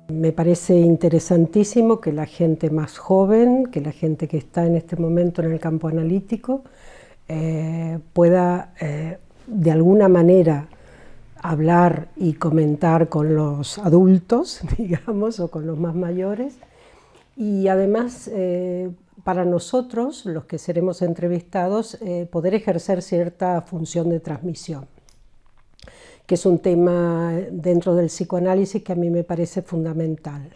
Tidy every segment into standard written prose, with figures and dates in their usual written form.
Me parece interesantísimo que la gente más joven, que la gente que está en este momento en el campo analítico, pueda de alguna manera hablar y comentar con los adultos, digamos, o con los más mayores, y además para nosotros, los que seremos entrevistados, poder ejercer cierta función de transmisión, que es un tema dentro del psicoanálisis que a mí me parece fundamental.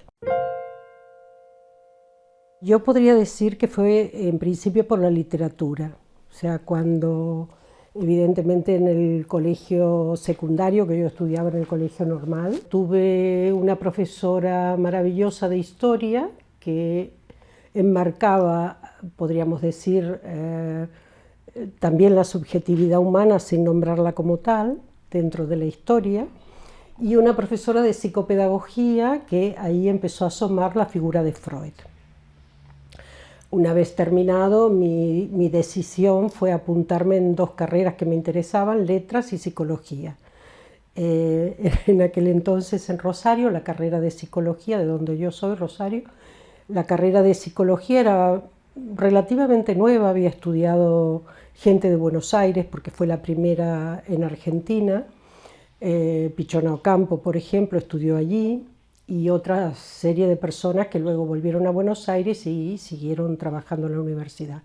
Yo podría decir que fue en principio por la literatura, o sea, cuando evidentemente en el colegio secundario, que yo estudiaba en el colegio normal, tuve una profesora maravillosa de historia que enmarcaba, podríamos decir, también la subjetividad humana sin nombrarla como tal, dentro de la historia, y una profesora de psicopedagogía que ahí empezó a asomar la figura de Freud. Una vez terminado, mi decisión fue apuntarme en dos carreras que me interesaban, letras y psicología. En aquel entonces en Rosario, la carrera de psicología, de donde yo soy, Rosario, la carrera de psicología era relativamente nueva, había estudiado gente de Buenos Aires porque fue la primera en Argentina, Pichona Ocampo, por ejemplo, estudió allí, y otra serie de personas que luego volvieron a Buenos Aires y siguieron trabajando en la universidad.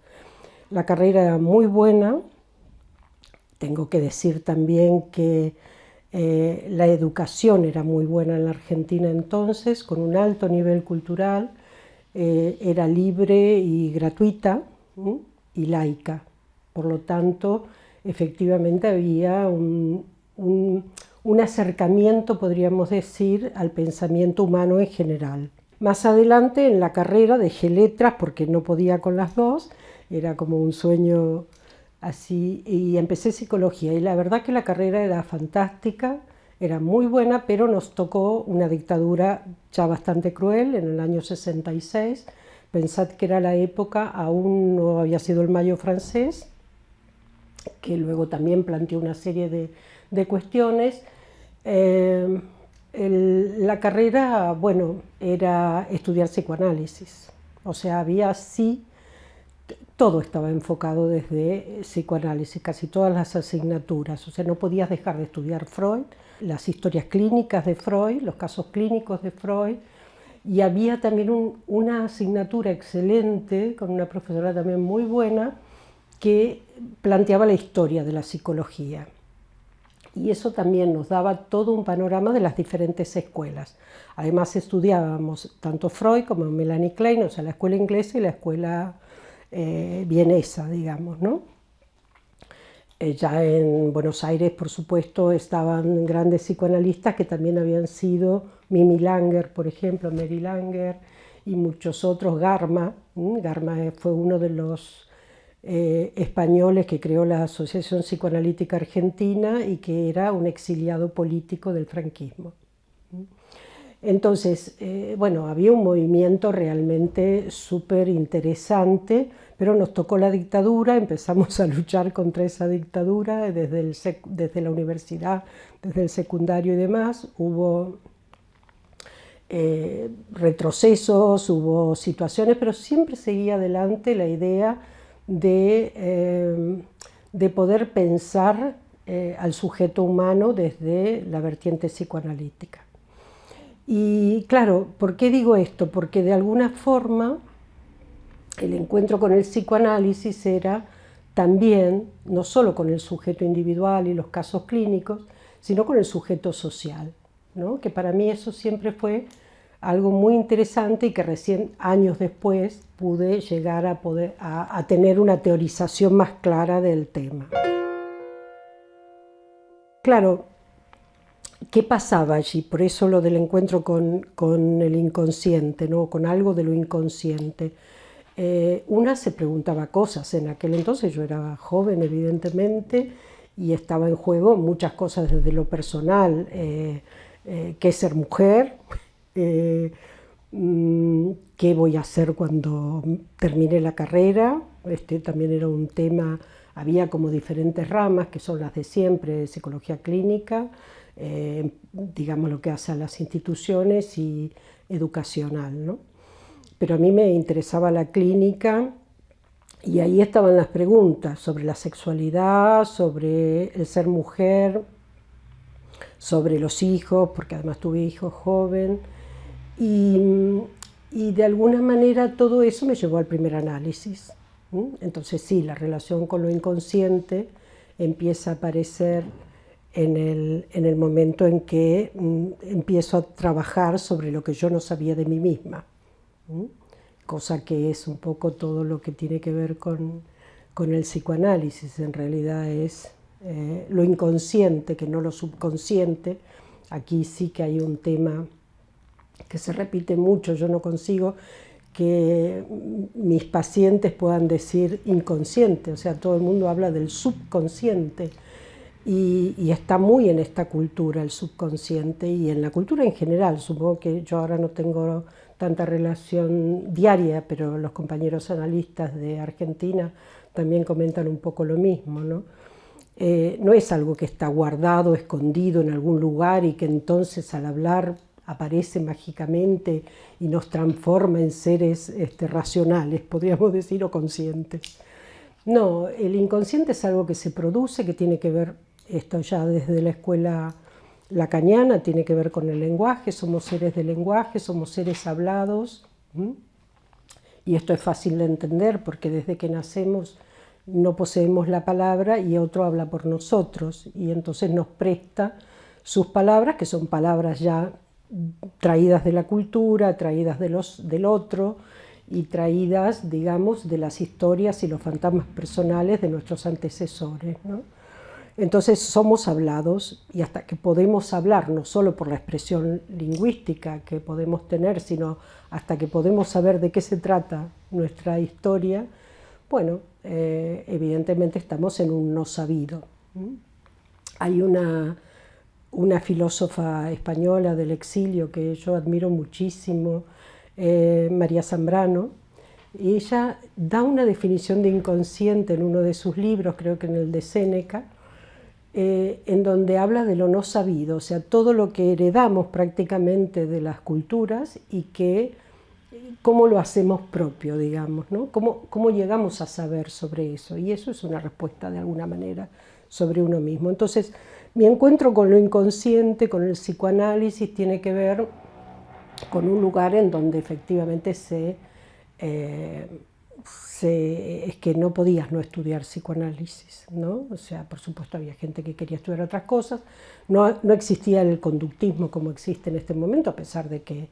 La carrera era muy buena, tengo que decir también que la educación era muy buena en la Argentina entonces, con un alto nivel cultural, era libre y gratuita y laica. Por lo tanto, efectivamente había un acercamiento, podríamos decir, al pensamiento humano en general. Más adelante en la carrera dejé letras porque no podía con las dos, era como un sueño así, y empecé psicología, y la verdad que la carrera era fantástica, era muy buena, pero nos tocó una dictadura ya bastante cruel en el año 66. Pensad que era la época, aún no había sido el Mayo francés, que luego también planteó una serie de cuestiones. La carrera, bueno, era estudiar psicoanálisis, o sea, había sí, todo estaba enfocado desde psicoanálisis, casi todas las asignaturas, o sea, no podías dejar de estudiar Freud, las historias clínicas de Freud, los casos clínicos de Freud, y había también una asignatura excelente, con una profesora también muy buena, que planteaba la historia de la psicología. Y eso también nos daba todo un panorama de las diferentes escuelas. Además estudiábamos tanto Freud como Melanie Klein, o sea, la escuela inglesa y la escuela vienesa, digamos, ¿no? Ya en Buenos Aires, por supuesto, estaban grandes psicoanalistas que también habían sido Mimi Langer, por ejemplo, Mary Langer, y muchos otros, Garma. Garma fue uno de los españoles que creó la Asociación Psicoanalítica Argentina y que era un exiliado político del franquismo. Entonces, bueno, había un movimiento realmente súper interesante, pero nos tocó la dictadura, empezamos a luchar contra esa dictadura desde la universidad, desde el secundario y demás. Hubo retrocesos, hubo situaciones, pero siempre seguía adelante la idea de poder pensar al sujeto humano desde la vertiente psicoanalítica. Y claro, ¿por qué digo esto? Porque de alguna forma el encuentro con el psicoanálisis era también, no solo con el sujeto individual y los casos clínicos, sino con el sujeto social, ¿no? Que para mí eso siempre fue algo muy interesante y que recién años después pude llegar a tener una teorización más clara del tema. Claro, ¿qué pasaba allí? Por eso lo del encuentro con el inconsciente, ¿no? Con algo de lo inconsciente. Una se preguntaba cosas, en aquel entonces yo era joven evidentemente y estaba en juego muchas cosas desde lo personal, qué es ser mujer, qué voy a hacer cuando termine la carrera. También era un tema, había como diferentes ramas que son las de siempre, psicología clínica, digamos lo que hace a las instituciones y educacional, ¿no? Pero a mí me interesaba la clínica y ahí estaban las preguntas sobre la sexualidad, sobre el ser mujer, sobre los hijos, porque además tuve hijos joven, y, y de alguna manera todo eso me llevó al primer análisis. Entonces sí, la relación con lo inconsciente empieza a aparecer en el momento en que empiezo a trabajar sobre lo que yo no sabía de mí misma, cosa que es un poco todo lo que tiene que ver con el psicoanálisis. En realidad es lo inconsciente, que no lo subconsciente. Aquí sí que hay un tema que se repite mucho. Yo no consigo que mis pacientes puedan decir inconsciente, o sea, todo el mundo habla del subconsciente y está muy en esta cultura el subconsciente y en la cultura en general. Supongo que yo ahora no tengo tanta relación diaria, pero los compañeros analistas de Argentina también comentan un poco lo mismo, ¿no? No es algo que está guardado, escondido en algún lugar y que entonces al hablar aparece mágicamente y nos transforma en seres racionales, podríamos decir, o conscientes. No, el inconsciente es algo que se produce, que tiene que ver, esto ya desde la escuela lacaniana, tiene que ver con el lenguaje. Somos seres de lenguaje, somos seres hablados, y esto es fácil de entender porque desde que nacemos no poseemos la palabra y otro habla por nosotros y entonces nos presta sus palabras, que son palabras ya traídas de la cultura, traídas del otro y traídas, digamos, de las historias y los fantasmas personales de nuestros antecesores, ¿no? Entonces somos hablados y hasta que podemos hablar, no solo por la expresión lingüística que podemos tener, sino hasta que podemos saber de qué se trata nuestra historia, bueno, evidentemente estamos en un no sabido. Hay una filósofa española del exilio que yo admiro muchísimo, María Zambrano, y ella da una definición de inconsciente en uno de sus libros, creo que en el de Séneca, en donde habla de lo no sabido, o sea, todo lo que heredamos prácticamente de las culturas y que cómo lo hacemos propio, digamos, ¿no? ¿Cómo llegamos a saber sobre eso? Y eso es una respuesta de alguna manera sobre uno mismo. Entonces, mi encuentro con lo inconsciente, con el psicoanálisis, tiene que ver con un lugar en donde efectivamente es que no podías no estudiar psicoanálisis, ¿no? O sea, por supuesto había gente que quería estudiar otras cosas, no existía el conductismo como existe en este momento, a pesar de que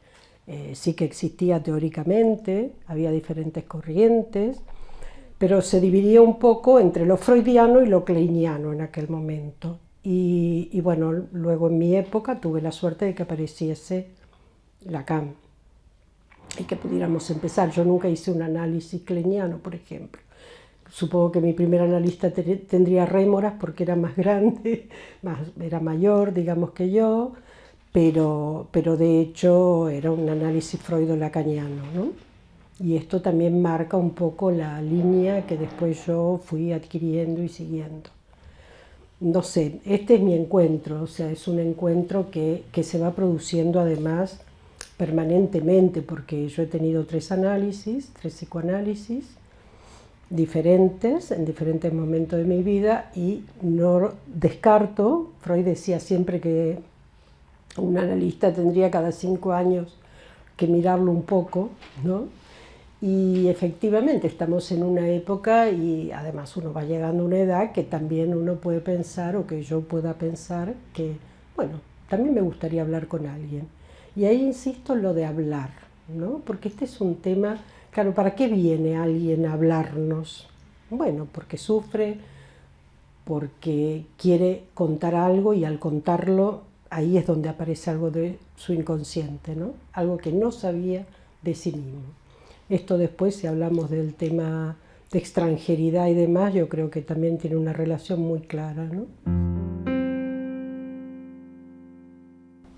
sí que existía teóricamente, había diferentes corrientes, pero se dividía un poco entre lo freudiano y lo kleiniano en aquel momento. Y bueno, luego en mi época tuve la suerte de que apareciese Lacan y que pudiéramos empezar. Yo nunca hice un análisis kleiniano, por ejemplo. Supongo que mi primer analista tendría rémoras porque era más grande, era mayor, digamos, que yo, pero de hecho era un análisis freudo-lacaniano, ¿no? Y esto también marca un poco la línea que después yo fui adquiriendo y siguiendo. No sé, este es mi encuentro, o sea, es un encuentro que se va produciendo además permanentemente, porque yo he tenido 3 psicoanálisis diferentes en diferentes momentos de mi vida y no descarto. Freud decía siempre que un analista tendría cada 5 años que mirarlo un poco, ¿no? Y efectivamente estamos en una época y además uno va llegando a una edad que también uno puede pensar, o que yo pueda pensar, que bueno, también me gustaría hablar con alguien. Y ahí insisto en lo de hablar, ¿no? Porque este es un tema, claro, ¿para qué viene alguien a hablarnos? Bueno, porque sufre, porque quiere contar algo y al contarlo, ahí es donde aparece algo de su inconsciente, ¿no? Algo que no sabía de sí mismo. Esto después, si hablamos del tema de extranjeridad y demás, yo creo que también tiene una relación muy clara, ¿no?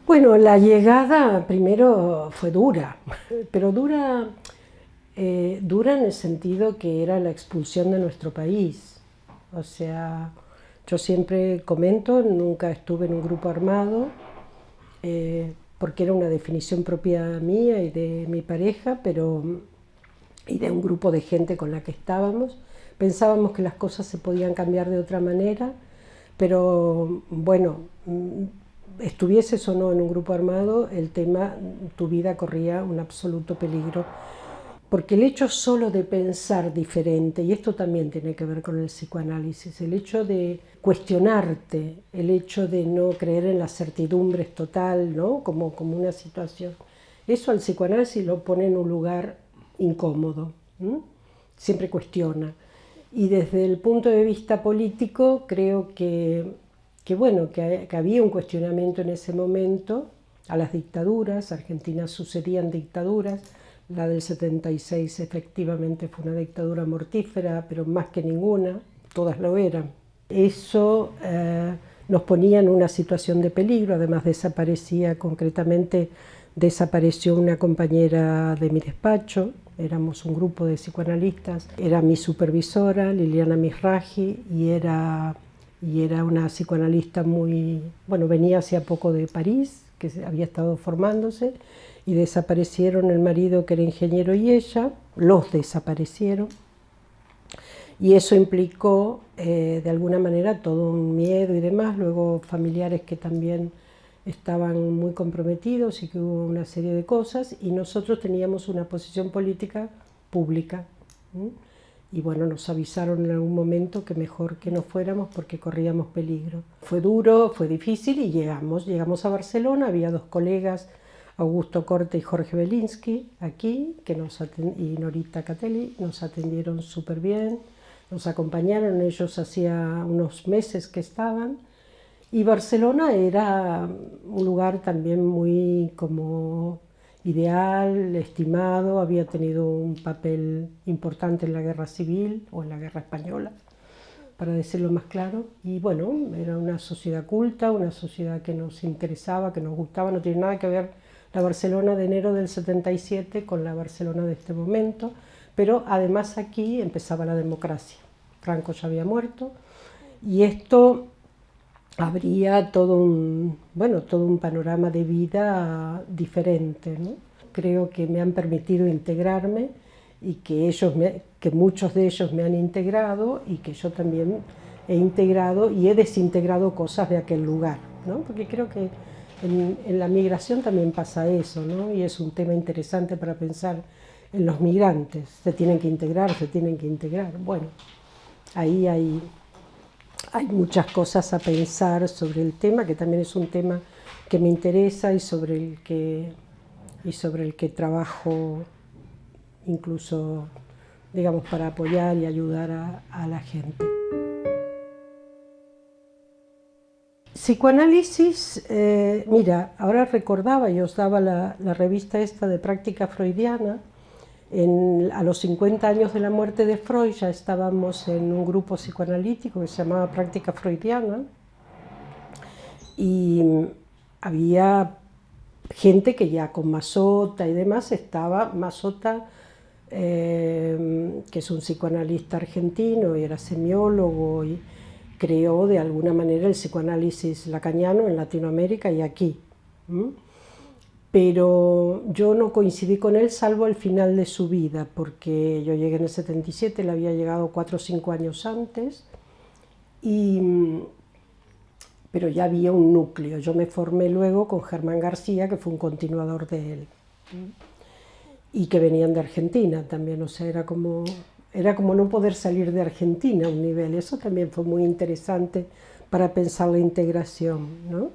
Bueno, la llegada primero fue dura, pero dura en el sentido que era la expulsión de nuestro país. O sea, yo siempre comento, nunca estuve en un grupo armado, porque era una definición propia mía y de mi pareja, y de un grupo de gente con la que estábamos. Pensábamos que las cosas se podían cambiar de otra manera, pero bueno, estuvieses o no en un grupo armado, el tema, tu vida corría un absoluto peligro. Porque el hecho solo de pensar diferente, y esto también tiene que ver con el psicoanálisis, el hecho de cuestionarte, el hecho de no creer en las certidumbres total, ¿no? como una situación, eso al psicoanálisis lo pone en un lugar incómodo, ¿m? Siempre cuestiona. Y desde el punto de vista político creo bueno, que había un cuestionamiento en ese momento a las dictaduras. Argentina sucedían dictaduras. La del 76 efectivamente fue una dictadura mortífera, pero más que ninguna, todas lo eran. Eso nos ponía en una situación de peligro. Además desapareció una compañera de mi despacho, éramos un grupo de psicoanalistas, era mi supervisora, Liliana Misraji, y era una psicoanalista venía hacía poco de París, que había estado formándose, y desaparecieron el marido, que era ingeniero, y ella, los desaparecieron, y eso implicó de alguna manera todo un miedo y demás. Luego familiares que también estaban muy comprometidos, y que hubo una serie de cosas, y nosotros teníamos una posición política pública, ¿sí? Y bueno, nos avisaron en algún momento que mejor que no fuéramos porque corríamos peligro. Fue duro, fue difícil, y llegamos a Barcelona. Había dos colegas, Augusto Corte y Jorge Belinsky, aquí, y Norita Catelli, nos atendieron súper bien, nos acompañaron. Ellos hacía unos meses que estaban, y Barcelona era un lugar también muy como ideal, estimado. Había tenido un papel importante en la guerra civil, o en la guerra española, para decirlo más claro. Y bueno, era una sociedad culta, una sociedad que nos interesaba, que nos gustaba. No tiene nada que ver la Barcelona de enero del 77 con la Barcelona de este momento, pero además aquí empezaba la democracia. Franco ya había muerto, y esto habría todo un panorama de vida diferente, ¿no? Creo que me han permitido integrarme, y que muchos de ellos me han integrado, y que yo también he integrado y he desintegrado cosas de aquel lugar, ¿no? Porque creo que en la migración también pasa eso, ¿no? Y es un tema interesante para pensar en los migrantes. Se tienen que integrar. Bueno, ahí hay muchas cosas a pensar sobre el tema, que también es un tema que me interesa, y sobre el que trabajo, incluso, digamos, para apoyar y ayudar a la gente. Psicoanálisis, mira, ahora recordaba, yo os daba la revista esta de Práctica Freudiana. A los 50 años de la muerte de Freud ya estábamos en un grupo psicoanalítico que se llamaba Práctica Freudiana, y había gente que ya con Massota y demás estaba. Massota, que es un psicoanalista argentino y era semiólogo, y creó de alguna manera el psicoanálisis lacaniano en Latinoamérica y aquí. Pero yo no coincidí con él salvo al final de su vida, porque yo llegué en el 77, él había llegado 4 o 5 años antes, pero ya había un núcleo. Yo me formé luego con Germán García, que fue un continuador de él, y que venían de Argentina también. O sea, era como no poder salir de Argentina a un nivel. Eso también fue muy interesante para pensar la integración, ¿no?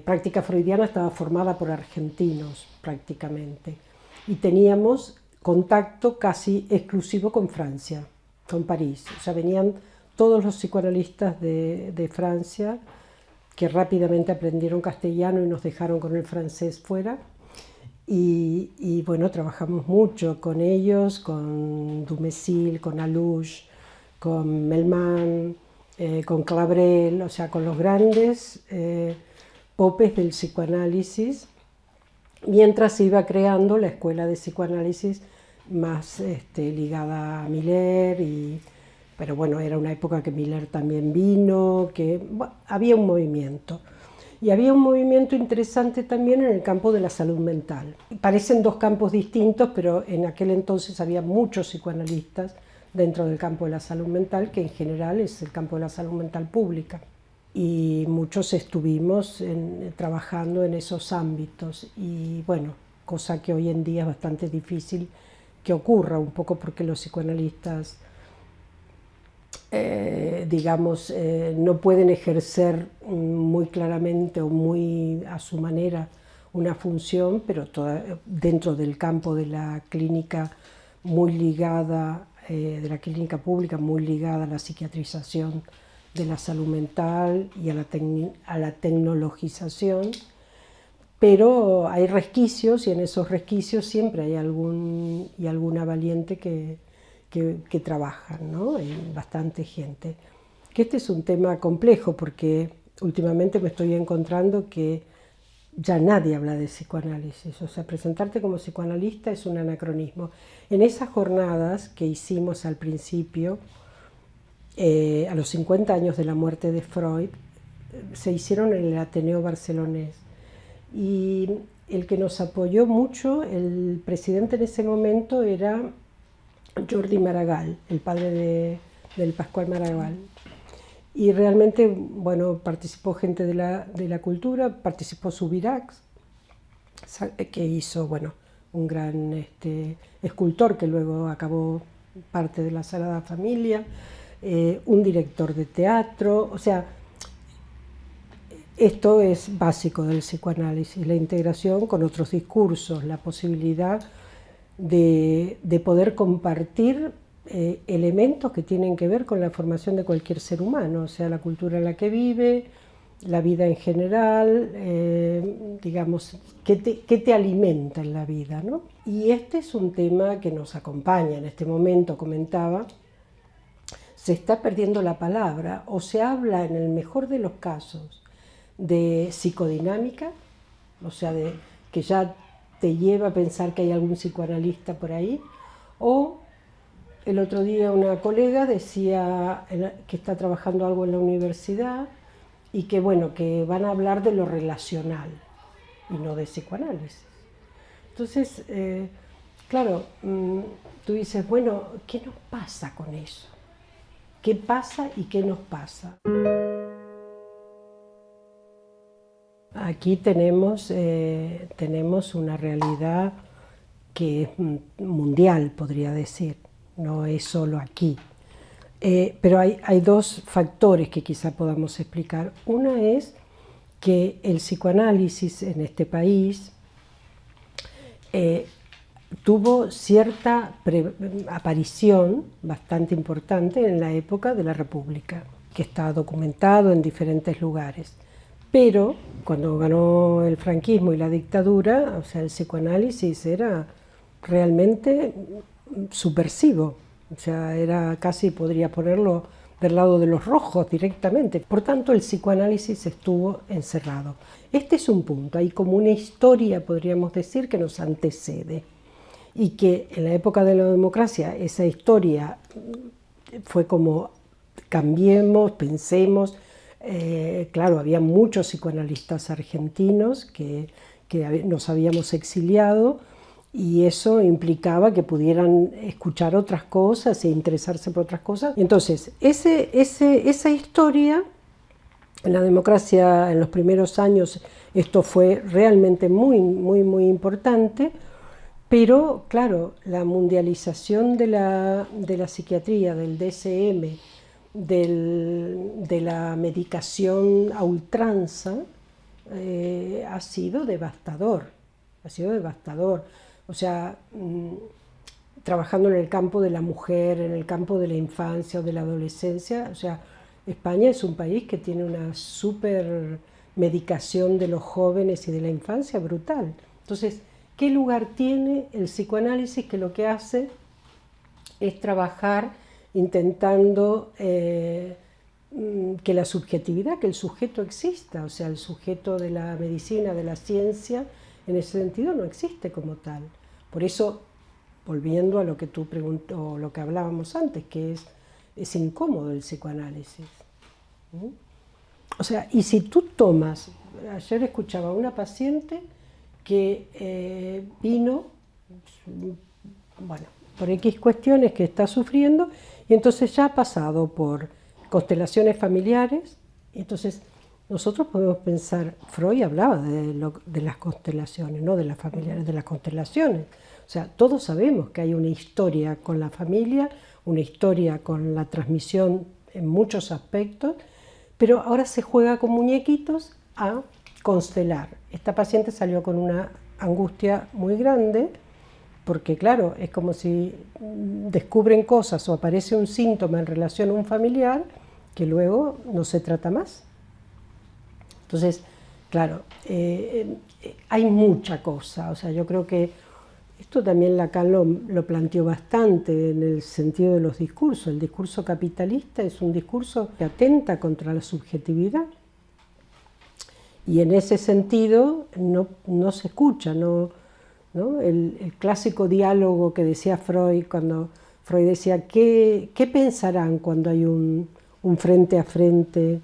Práctica Freudiana estaba formada por argentinos prácticamente, y teníamos contacto casi exclusivo con Francia, con París. O sea, venían todos los psicoanalistas de Francia, que rápidamente aprendieron castellano y nos dejaron con el francés fuera. Y bueno, trabajamos mucho con ellos, con Dumézil, con Alouche, con Melman, con Clavrel, o sea, con los grandes popes del psicoanálisis, mientras se iba creando la escuela de psicoanálisis más ligada a Miller. Pero bueno, era una época que Miller también vino, que había un movimiento. Y había un movimiento interesante también en el campo de la salud mental. Parecen dos campos distintos, pero en aquel entonces había muchos psicoanalistas dentro del campo de la salud mental, que en general es el campo de la salud mental pública. Y muchos estuvimos trabajando en esos ámbitos. Y bueno, cosa que hoy en día es bastante difícil que ocurra, un poco porque los psicoanalistas digamos, no pueden ejercer muy claramente o muy a su manera una función, pero dentro del campo de la clínica muy ligada, de la clínica pública muy ligada a la psiquiatrización de la salud mental y a la tecnologización, pero hay resquicios y en esos resquicios siempre hay alguna valiente que trabajan, ¿no? Hay bastante gente. Que este es un tema complejo porque últimamente me estoy encontrando que ya nadie habla de psicoanálisis, o sea, presentarte como psicoanalista es un anacronismo. En esas jornadas que hicimos al principio, a los 50 años de la muerte de Freud, se hicieron en el Ateneo Barcelonés y el que nos apoyó mucho, el presidente en ese momento era Jordi Maragall, el padre del Pascual Maragall. Y realmente, bueno, participó gente de la cultura, participó Subirax, que hizo, bueno, un gran escultor que luego acabó parte de la Sagrada Familia, un director de teatro, o sea, esto es básico del psicoanálisis, la integración con otros discursos, la posibilidad de poder compartir elementos que tienen que ver con la formación de cualquier ser humano, o sea, la cultura en la que vive, la vida en general, digamos, qué te alimenta en la vida, ¿no? Y este es un tema que nos acompaña en este momento, comentaba, se está perdiendo la palabra, o se habla en el mejor de los casos de psicodinámica, o sea, de que ya te lleva a pensar que hay algún psicoanalista por ahí, o el otro día una colega decía que está trabajando algo en la universidad y que bueno, que van a hablar de lo relacional y no de psicoanálisis. Entonces, claro, tú dices, bueno, ¿qué nos pasa con eso? ¿Qué pasa y qué nos pasa? Aquí tenemos una realidad que es mundial, podría decir, no es solo aquí. Pero hay dos factores que quizá podamos explicar. Una es que el psicoanálisis en este país tuvo cierta aparición bastante importante en la época de la República, que está documentado en diferentes lugares. Pero cuando ganó el franquismo y la dictadura, o sea, el psicoanálisis era realmente subversivo, o sea, era casi, podría ponerlo del lado de los rojos directamente. Por tanto, el psicoanálisis estuvo encerrado. Este es un punto, hay como una historia, podríamos decir, que nos antecede y que en la época de la democracia esa historia fue como cambiemos, pensemos. Claro, había muchos psicoanalistas argentinos que nos habíamos exiliado y eso implicaba que pudieran escuchar otras cosas e interesarse por otras cosas. Entonces, esa historia, en la democracia, en los primeros años, esto fue realmente muy, muy, muy importante, pero claro, la mundialización de la psiquiatría, del DSM, de la medicación a ultranza, ha sido devastador, O sea, trabajando en el campo de la mujer, en el campo de la infancia o de la adolescencia, o sea, España es un país que tiene una súper medicación de los jóvenes y de la infancia brutal. Entonces, ¿qué lugar tiene el psicoanálisis que lo que hace es trabajar intentando que la subjetividad, que el sujeto exista, o sea, el sujeto de la medicina, de la ciencia, en ese sentido no existe como tal. Por eso, volviendo a lo que tú preguntó, lo que hablábamos antes, que es incómodo el psicoanálisis. O sea, y si tú tomas, ayer escuchaba a una paciente que vino, bueno, por X cuestiones que está sufriendo, y entonces ya ha pasado por constelaciones familiares. Entonces nosotros podemos pensar, Freud hablaba de las constelaciones, no de las familiares, de las constelaciones. O sea, todos sabemos que hay una historia con la familia, una historia con la transmisión en muchos aspectos, pero ahora se juega con muñequitos a constelar. Esta paciente salió con una angustia muy grande, porque claro, es como si descubren cosas o aparece un síntoma en relación a un familiar que luego no se trata más. Entonces, claro, hay mucha cosa. O sea, yo creo que esto también Lacan lo planteó bastante en el sentido de los discursos. El discurso capitalista es un discurso que atenta contra la subjetividad. Y en ese sentido no se escucha, ¿no? El clásico diálogo que decía Freud, cuando Freud decía, ¿qué pensarán cuando hay un frente a frente?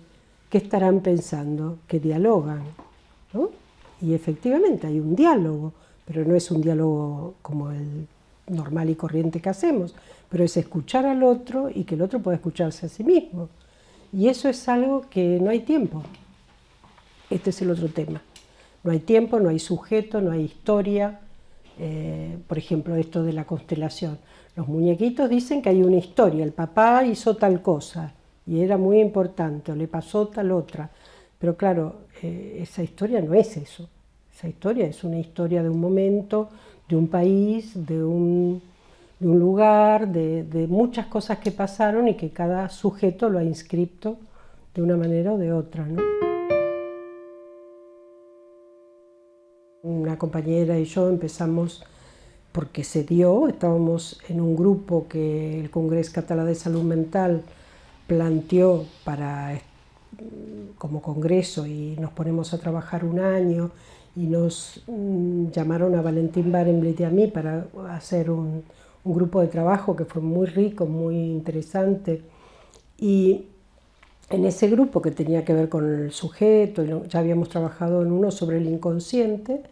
¿Qué estarán pensando? Que dialogan, ¿no? Y efectivamente hay un diálogo, pero no es un diálogo como el normal y corriente que hacemos, pero es escuchar al otro y que el otro pueda escucharse a sí mismo. Y eso es algo que no hay tiempo. Este es el otro tema. No hay tiempo, no hay sujeto, no hay historia. Por ejemplo, esto de la constelación. Los muñequitos dicen que hay una historia. El papá hizo tal cosa y era muy importante, o le pasó tal otra. Pero claro, esa historia no es eso. Esa historia es una historia de un momento, de un país, de un lugar, de muchas cosas que pasaron y que cada sujeto lo ha inscrito de una manera o de otra, ¿no? Una compañera y yo empezamos porque se dio, estábamos en un grupo que el Congrés Català de Salud Mental planteó como congreso, y nos ponemos a trabajar un año y nos llamaron a Valentín Barenblit y a mí para hacer un grupo de trabajo que fue muy rico, muy interesante. Y en ese grupo, que tenía que ver con el sujeto, ya habíamos trabajado en uno sobre el inconsciente,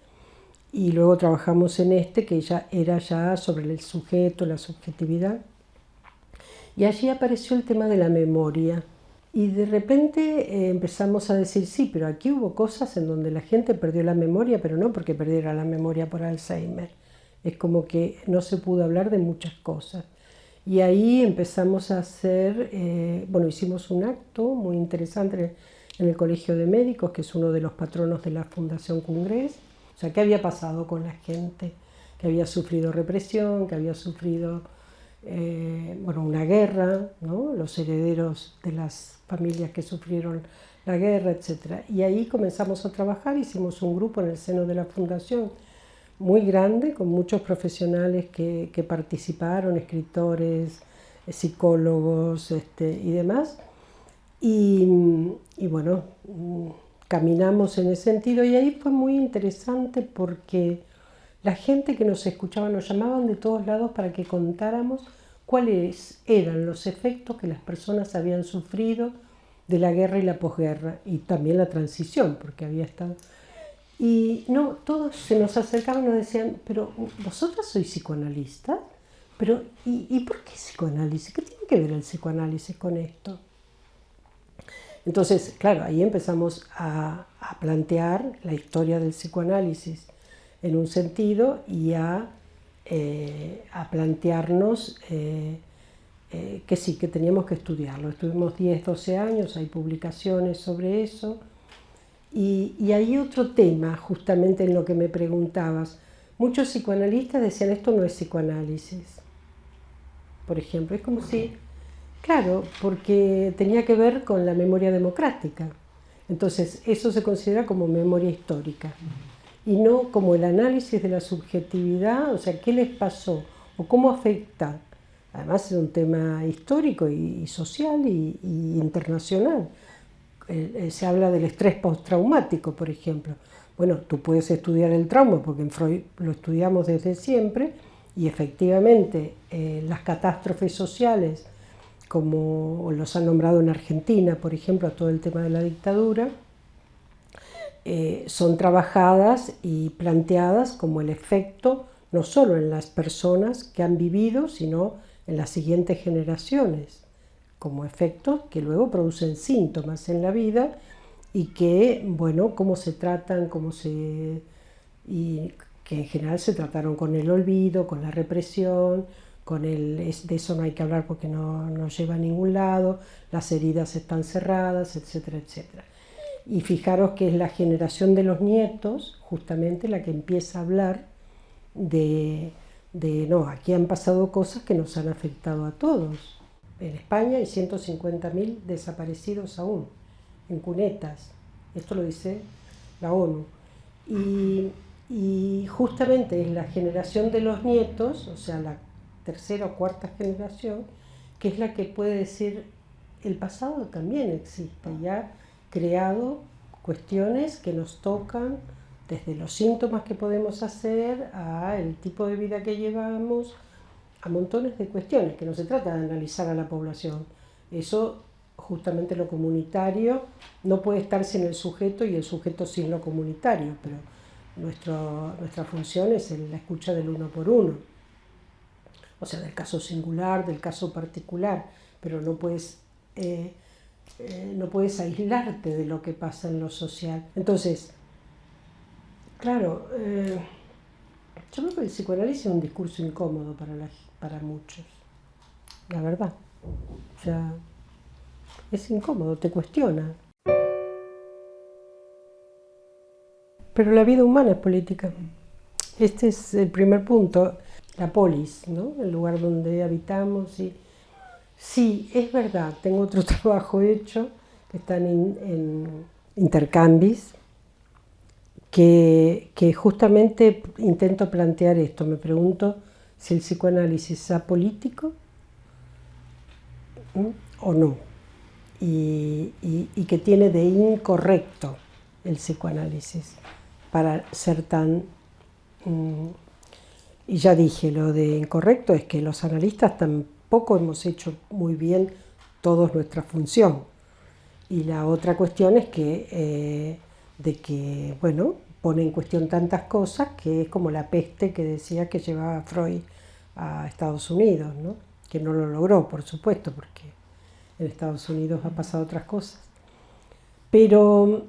y luego trabajamos en este que ya era sobre el sujeto, la subjetividad. Y allí apareció el tema de la memoria. Y de repente empezamos a decir, sí, pero aquí hubo cosas en donde la gente perdió la memoria, pero no porque perdiera la memoria por Alzheimer. Es como que no se pudo hablar de muchas cosas. Y ahí empezamos a hacer, hicimos un acto muy interesante en el Colegio de Médicos, que es uno de los patronos de la Fundación Congrés. O sea, ¿qué había pasado con la gente? Que había sufrido represión, que había sufrido una guerra, ¿no? Los herederos de las familias que sufrieron la guerra, etc. Y ahí comenzamos a trabajar, hicimos un grupo en el seno de la Fundación muy grande, con muchos profesionales que participaron, escritores, psicólogos y demás. Y bueno, caminamos en ese sentido, y ahí fue muy interesante porque la gente que nos escuchaba nos llamaban de todos lados para que contáramos cuáles eran los efectos que las personas habían sufrido de la guerra y la posguerra, y también la transición, porque había estado... Y no, todos se nos acercaban y nos decían, pero ¿vosotras sois psicoanalistas? Pero, ¿y por qué psicoanálisis? ¿Qué tiene que ver el psicoanálisis con esto? Entonces, claro, ahí empezamos a plantear la historia del psicoanálisis en un sentido, y a plantearnos que sí, que teníamos que estudiarlo. Estuvimos 10, 12 años, hay publicaciones sobre eso. Y hay otro tema, justamente en lo que me preguntabas. Muchos psicoanalistas decían, esto no es psicoanálisis. Por ejemplo, es como si... Claro, porque tenía que ver con la memoria democrática. Entonces, eso se considera como memoria histórica, y no como el análisis de la subjetividad, o sea, qué les pasó o cómo afecta. Además es un tema histórico y social y internacional. Se habla del estrés postraumático, por ejemplo. Bueno, tú puedes estudiar el trauma, porque en Freud lo estudiamos desde siempre, y efectivamente las catástrofes sociales, como los han nombrado en Argentina, por ejemplo, a todo el tema de la dictadura, son trabajadas y planteadas como el efecto no solo en las personas que han vivido, sino en las siguientes generaciones, como efectos que luego producen síntomas en la vida y que, bueno, cómo se tratan, y que en general se trataron con el olvido, con la represión, de eso no hay que hablar porque no lleva a ningún lado, las heridas están cerradas, etcétera, etcétera. Y fijaros que es la generación de los nietos justamente la que empieza a hablar no, aquí han pasado cosas que nos han afectado a todos. En España hay 150.000 desaparecidos aún, en cunetas. Esto lo dice la ONU. Y justamente es la generación de los nietos, o sea, la tercera o cuarta generación, que es la que puede decir, el pasado también existe, y ha creado cuestiones que nos tocan desde los síntomas que podemos hacer, a el tipo de vida que llevamos, a montones de cuestiones, que no se trata de analizar a la población. Eso, justamente lo comunitario, no puede estar sin el sujeto y el sujeto sin lo comunitario, pero nuestra función es la escucha del uno por uno. O sea, del caso singular, del caso particular, pero no puedes aislarte de lo que pasa en lo social. Entonces, claro, yo creo que el psicoanálisis es un discurso incómodo para muchos, la verdad. O sea, es incómodo, te cuestiona. Pero la vida humana es política. Este es el primer punto, la polis, ¿no? El lugar donde habitamos. Sí, es verdad, tengo otro trabajo hecho, que están en intercambis, que justamente intento plantear esto. Me pregunto si el psicoanálisis es apolítico o no, y que tiene de incorrecto el psicoanálisis para ser tan... y ya dije, lo de incorrecto es que los analistas tampoco hemos hecho muy bien todos nuestra función. Y la otra cuestión es que, bueno, pone en cuestión tantas cosas que es como la peste que decía que llevaba Freud a Estados Unidos, ¿no? Que no lo logró, por supuesto, porque en Estados Unidos ha pasado otras cosas. Pero,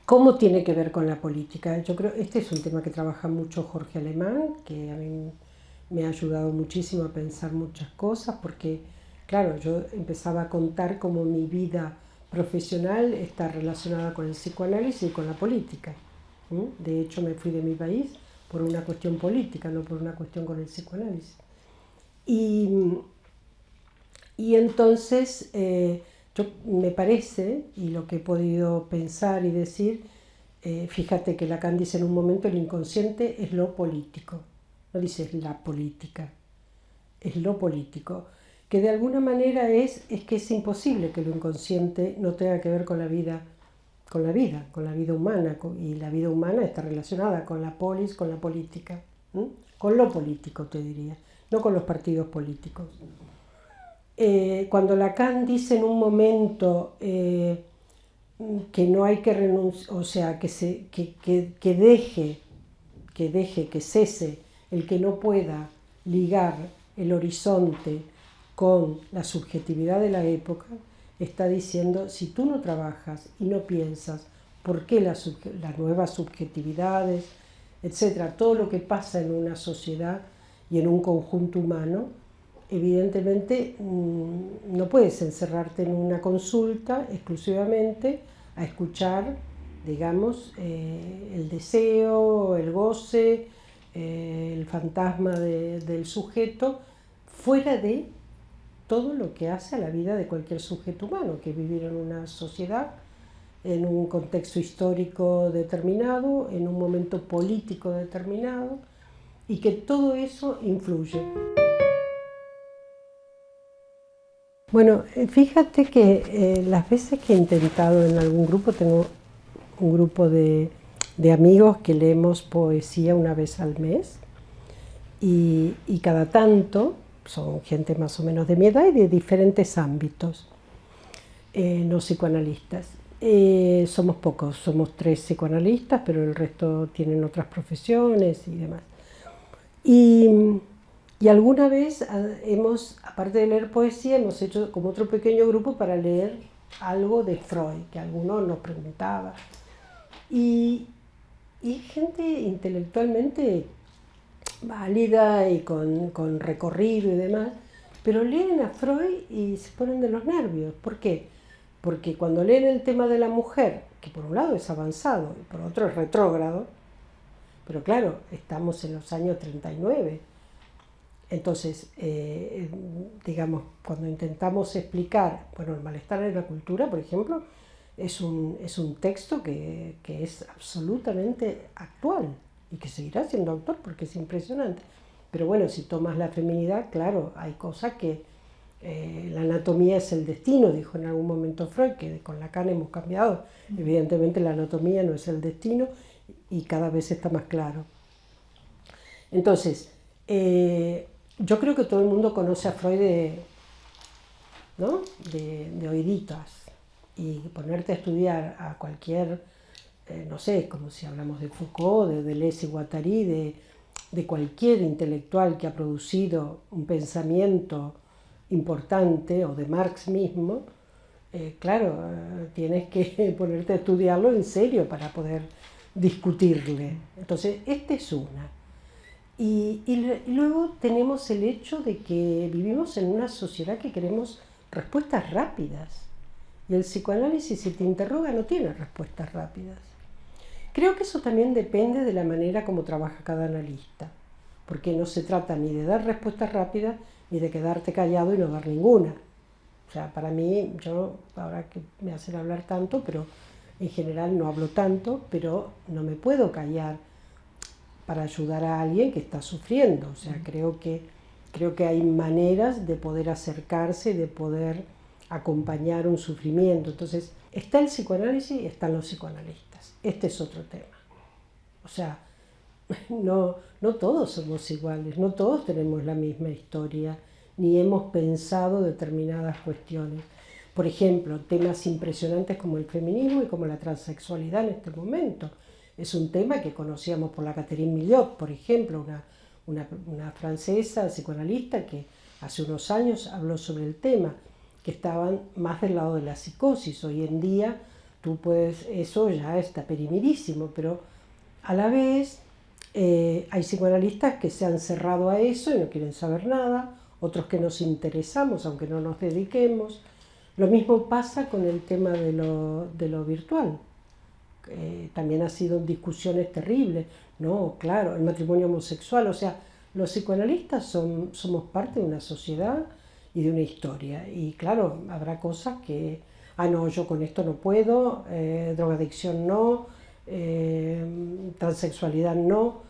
¿cómo tiene que ver con la política? Yo creo que este es un tema que trabaja mucho Jorge Alemán, que a mí me ha ayudado muchísimo a pensar muchas cosas, porque, claro, yo empezaba a contar cómo mi vida profesional está relacionada con el psicoanálisis y con la política. De hecho, me fui de mi país por una cuestión política, no por una cuestión con el psicoanálisis. Y entonces, me parece, y lo que he podido pensar y decir, fíjate que Lacan dice en un momento el inconsciente es lo político, no dice es la política, es lo político, que de alguna manera es que es imposible que lo inconsciente no tenga que ver con la vida humana, y la vida humana está relacionada con la polis, con la política, con lo político, te diría, no con los partidos políticos. Cuando Lacan dice en un momento que no hay que renunciar, o sea, que cese el que no pueda ligar el horizonte con la subjetividad de la época, está diciendo, si tú no trabajas y no piensas por qué las nuevas subjetividades, etcétera, todo lo que pasa en una sociedad y en un conjunto humano, evidentemente no puedes encerrarte en una consulta exclusivamente a escuchar, digamos, el deseo, el goce, el fantasma del sujeto, fuera de todo lo que hace a la vida de cualquier sujeto humano, que es vivir en una sociedad, en un contexto histórico determinado, en un momento político determinado, y que todo eso influye. Bueno, fíjate que las veces que he intentado en algún grupo, tengo un grupo de amigos que leemos poesía una vez al mes, y cada tanto, son gente más o menos de mi edad y de diferentes ámbitos, no psicoanalistas. Somos pocos, somos 3 psicoanalistas, pero el resto tienen otras profesiones y demás. Y alguna vez hemos, aparte de leer poesía, hemos hecho como otro pequeño grupo para leer algo de Freud, que alguno nos preguntaba. Y gente intelectualmente válida y con recorrido y demás, pero leen a Freud y se ponen de los nervios. ¿Por qué? Porque cuando leen el tema de la mujer, que por un lado es avanzado y por otro es retrógrado, pero claro, estamos en los años 39. Entonces, digamos, cuando intentamos explicar, bueno, el malestar en la cultura, por ejemplo, es un texto que es absolutamente actual y que seguirá siendo actual porque es impresionante. Pero bueno, si tomas la feminidad, claro, hay cosas que la anatomía es el destino, dijo en algún momento Freud, que con Lacan hemos cambiado. Evidentemente la anatomía no es el destino y cada vez está más claro. Entonces, yo creo que todo el mundo conoce a Freud ¿no? de oíditas, y ponerte a estudiar a cualquier, no sé, como si hablamos de Foucault, de Deleuze y Guattari, de cualquier intelectual que ha producido un pensamiento importante, o de Marx mismo, claro, tienes que ponerte a estudiarlo en serio para poder discutirle. Entonces, esta es una. Y luego tenemos el hecho de que vivimos en una sociedad que queremos respuestas rápidas. Y el psicoanálisis, si te interroga, no tiene respuestas rápidas. Creo que eso también depende de la manera como trabaja cada analista, porque no se trata ni de dar respuestas rápidas ni de quedarte callado y no dar ninguna. O sea, para mí, yo, ahora que me hacen hablar tanto, pero en general no hablo tanto, pero no me puedo callar para ayudar a alguien que está sufriendo. O sea, creo que hay maneras de poder acercarse, de poder acompañar un sufrimiento. Entonces, está el psicoanálisis y están los psicoanalistas. Este es otro tema. O sea, no todos somos iguales, no todos tenemos la misma historia, ni hemos pensado determinadas cuestiones. Por ejemplo, temas impresionantes como el feminismo y como la transexualidad en este momento. Es un tema que conocíamos por la Catherine Millot, por ejemplo, una francesa psicoanalista que hace unos años habló sobre el tema, que estaban más del lado de la psicosis. Hoy en día eso ya está perimidísimo, pero a la vez hay psicoanalistas que se han cerrado a eso y no quieren saber nada, otros que nos interesamos aunque no nos dediquemos. Lo mismo pasa con el tema de lo virtual. También ha sido discusiones terribles, ¿no? Claro, el matrimonio homosexual, o sea, los psicoanalistas somos parte de una sociedad y de una historia, y claro, habrá cosas que, no, yo con esto no puedo, drogadicción no, transexualidad no,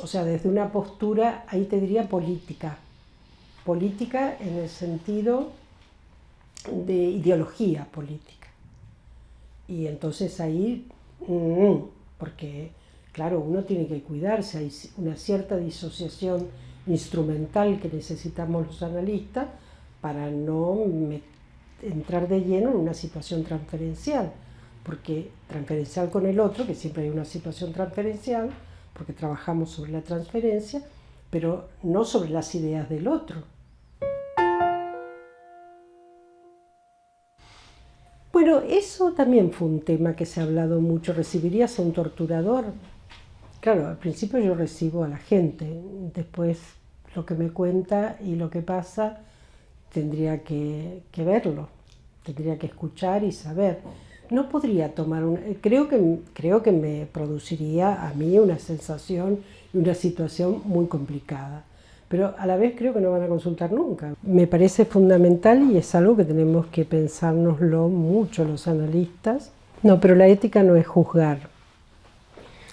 o sea, desde una postura, ahí te diría política en el sentido de ideología política, y entonces ahí porque claro, uno tiene que cuidarse, hay una cierta disociación instrumental que necesitamos los analistas para no entrar de lleno en una situación transferencial, porque transferencial con el otro, que siempre hay una situación transferencial, porque trabajamos sobre la transferencia, pero no sobre las ideas del otro. Bueno, eso también fue un tema que se ha hablado mucho. ¿Recibirías a un torturador? Claro, al principio yo recibo a la gente, después lo que me cuenta y lo que pasa tendría que verlo, tendría que escuchar y saber. No podría tomar creo que me produciría a mí una sensación y una situación muy complicada. Pero a la vez creo que no van a consultar nunca. Me parece fundamental y es algo que tenemos que pensárnoslo mucho los analistas. No, pero la ética no es juzgar.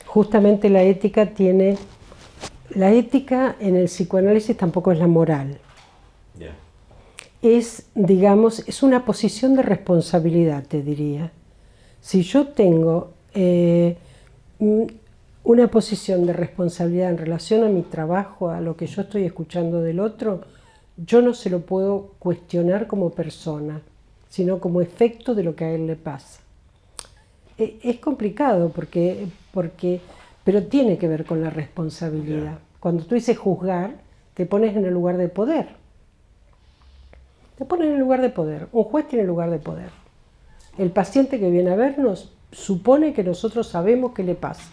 Justamente la ética en el psicoanálisis tampoco es la moral. Yeah. Es, digamos, es una posición de responsabilidad, te diría. Si yo tengo una posición de responsabilidad en relación a mi trabajo, a lo que yo estoy escuchando del otro, yo no se lo puedo cuestionar como persona, sino como efecto de lo que a él le pasa. Es complicado pero tiene que ver con la responsabilidad. Cuando tú dices juzgar, te pones en el lugar de poder. Te pones en el lugar de poder. Un juez tiene el lugar de poder. El paciente que viene a vernos supone que nosotros sabemos qué le pasa.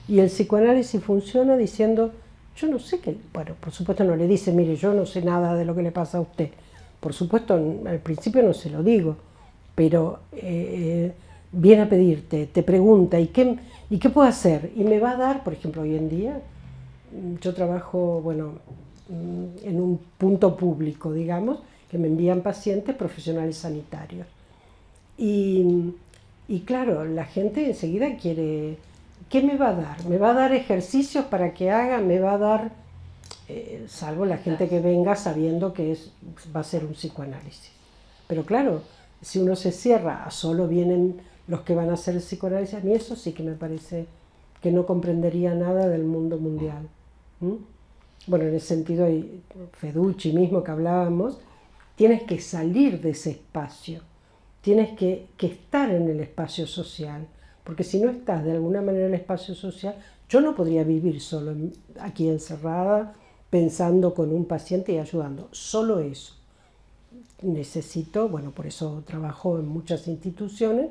Y el psicoanálisis funciona diciendo, yo no sé qué... Bueno, por supuesto no le dice, mire, yo no sé nada de lo que le pasa a usted. Por supuesto, al principio no se lo digo, pero viene a pedirte, te pregunta, ¿y qué puedo hacer? Y me va a dar, por ejemplo, hoy en día, yo trabajo, bueno, en un punto público, digamos, que me envían pacientes profesionales sanitarios. Y claro, la gente enseguida quiere, ¿qué me va a dar? ¿Me va a dar ejercicios para que haga? ¿Me va a dar, salvo la gente que venga sabiendo que va a ser un psicoanálisis? Pero claro, si uno se cierra a solo vienen los que van a hacer el psicoanálisis, a mí eso sí que me parece que no comprendería nada del mundo mundial. Bueno, en ese sentido, Feducci mismo que hablábamos, tienes que salir de ese espacio, tienes que estar en el espacio social, porque si no estás de alguna manera en el espacio social, yo no podría vivir solo aquí encerrada, pensando con un paciente y ayudando, solo eso. Necesito, bueno, por eso trabajo en muchas instituciones,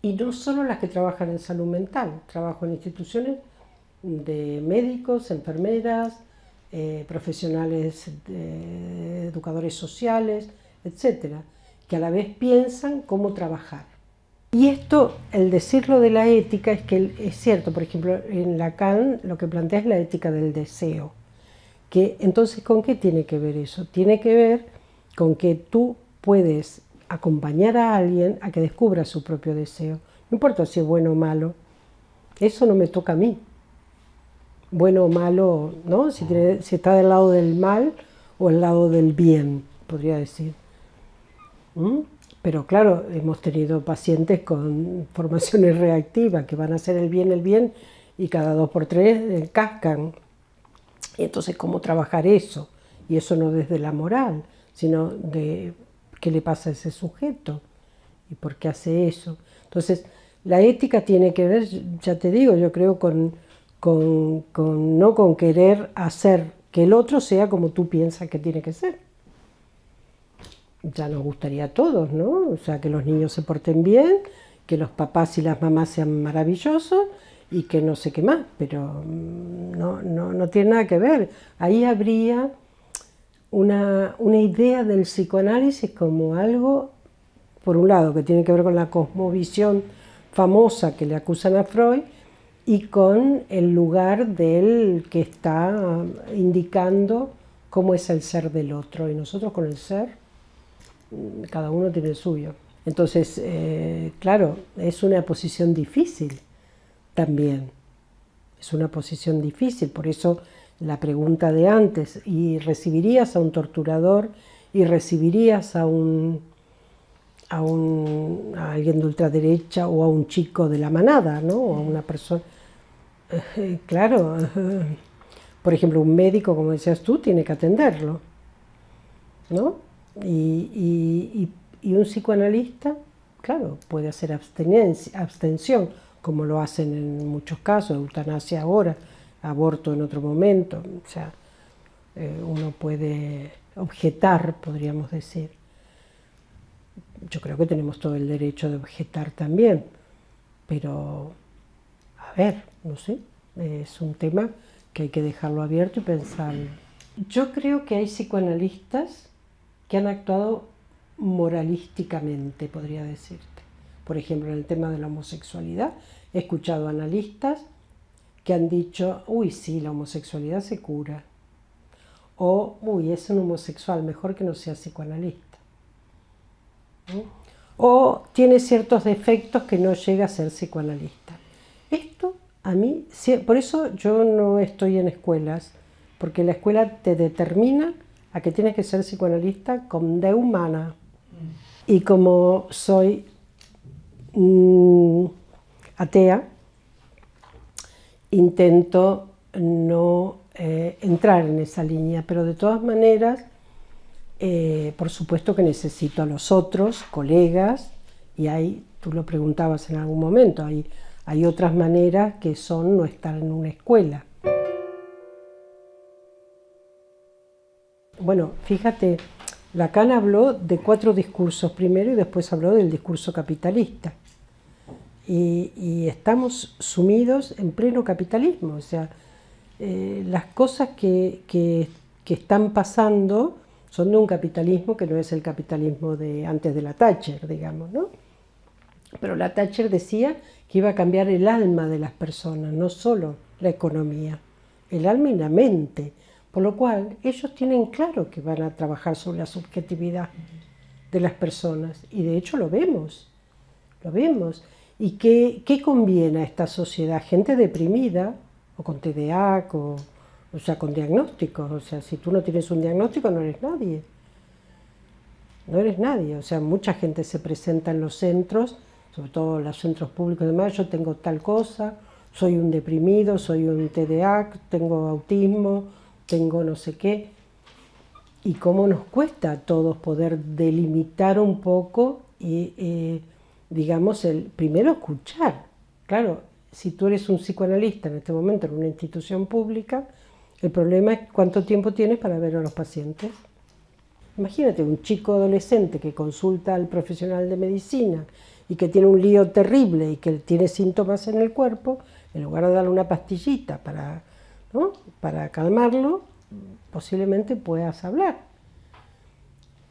y no solo las que trabajan en salud mental, trabajo en instituciones de médicos, enfermeras, profesionales, educadores sociales, etcétera, que a la vez piensan cómo trabajar. Y esto, el decirlo de la ética, es que es cierto, por ejemplo, en Lacan lo que plantea es la ética del deseo. Que, entonces, ¿con qué tiene que ver eso? Tiene que ver con que tú puedes acompañar a alguien a que descubra su propio deseo. No importa si es bueno o malo, eso no me toca a mí. Bueno o malo, ¿no? Si está del lado del mal o del lado del bien, podría decir. Pero claro, hemos tenido pacientes con formaciones reactivas que van a hacer el bien y cada 2 por 3 cascan. Y entonces, ¿cómo trabajar eso? Y eso no desde la moral, sino de qué le pasa a ese sujeto y por qué hace eso. Entonces, la ética tiene que ver, ya te digo, yo creo no con querer hacer que el otro sea como tú piensas que tiene que ser. Ya nos gustaría a todos, ¿no? O sea, que los niños se porten bien, que los papás y las mamás sean maravillosos y que no sé qué más, pero no tiene nada que ver. Ahí habría una idea del psicoanálisis como algo, por un lado, que tiene que ver con la cosmovisión famosa que le acusan a Freud y con el lugar del que está indicando cómo es el ser del otro. Y nosotros con el ser, cada uno tiene el suyo. Entonces, claro, es una posición difícil también. Es una posición difícil, por eso la pregunta de antes, ¿y recibirías a un torturador? ¿Y recibirías a alguien de ultraderecha o a un chico de la manada, ¿no? O a una persona... claro, por ejemplo, un médico, como decías tú, tiene que atenderlo, ¿no? Y un psicoanalista, claro, puede hacer abstención, como lo hacen en muchos casos, eutanasia ahora, aborto en otro momento, o sea, uno puede objetar, podríamos decir. Yo creo que tenemos todo el derecho de objetar también, pero, a ver, no sé, es un tema que hay que dejarlo abierto y pensarlo. Yo creo que hay psicoanalistas que han actuado moralísticamente, podría decirte. Por ejemplo, en el tema de la homosexualidad, he escuchado analistas que han dicho, uy, sí, la homosexualidad se cura. O, uy, es un homosexual, mejor que no sea psicoanalista. O tiene ciertos defectos que no llega a ser psicoanalista. Esto a mí, por eso yo no estoy en escuelas, porque la escuela te determina a que tienes que ser psicoanalista con de humana. Y como soy atea, intento no entrar en esa línea, pero de todas maneras, por supuesto que necesito a los otros colegas, y hay tú lo preguntabas en algún momento, hay otras maneras que son no estar en una escuela. Bueno, fíjate, Lacan habló de 4 discursos primero y después habló del discurso capitalista. Y estamos sumidos en pleno capitalismo, o sea, las cosas que están pasando son de un capitalismo que no es el capitalismo de antes de la Thatcher, digamos, ¿no? Pero la Thatcher decía que iba a cambiar el alma de las personas, no solo la economía, el alma y la mente. Por lo cual, ellos tienen claro que van a trabajar sobre la subjetividad de las personas. Y de hecho lo vemos, lo vemos. ¿Y qué conviene a esta sociedad? Gente deprimida, o con TDAH, o sea, con diagnósticos. O sea, si tú no tienes un diagnóstico, no eres nadie. No eres nadie. O sea, mucha gente se presenta en los centros, sobre todo los centros públicos y demás, yo tengo tal cosa, soy un deprimido, soy un TDAH, tengo autismo, tengo no sé qué, y cómo nos cuesta a todos poder delimitar un poco y, digamos, primero escuchar. Claro, si tú eres un psicoanalista en este momento en una institución pública, el problema es cuánto tiempo tienes para ver a los pacientes. Imagínate un chico adolescente que consulta al profesional de medicina y que tiene un lío terrible y que tiene síntomas en el cuerpo, en lugar de darle una pastillita ¿no? para calmarlo, posiblemente puedas hablar.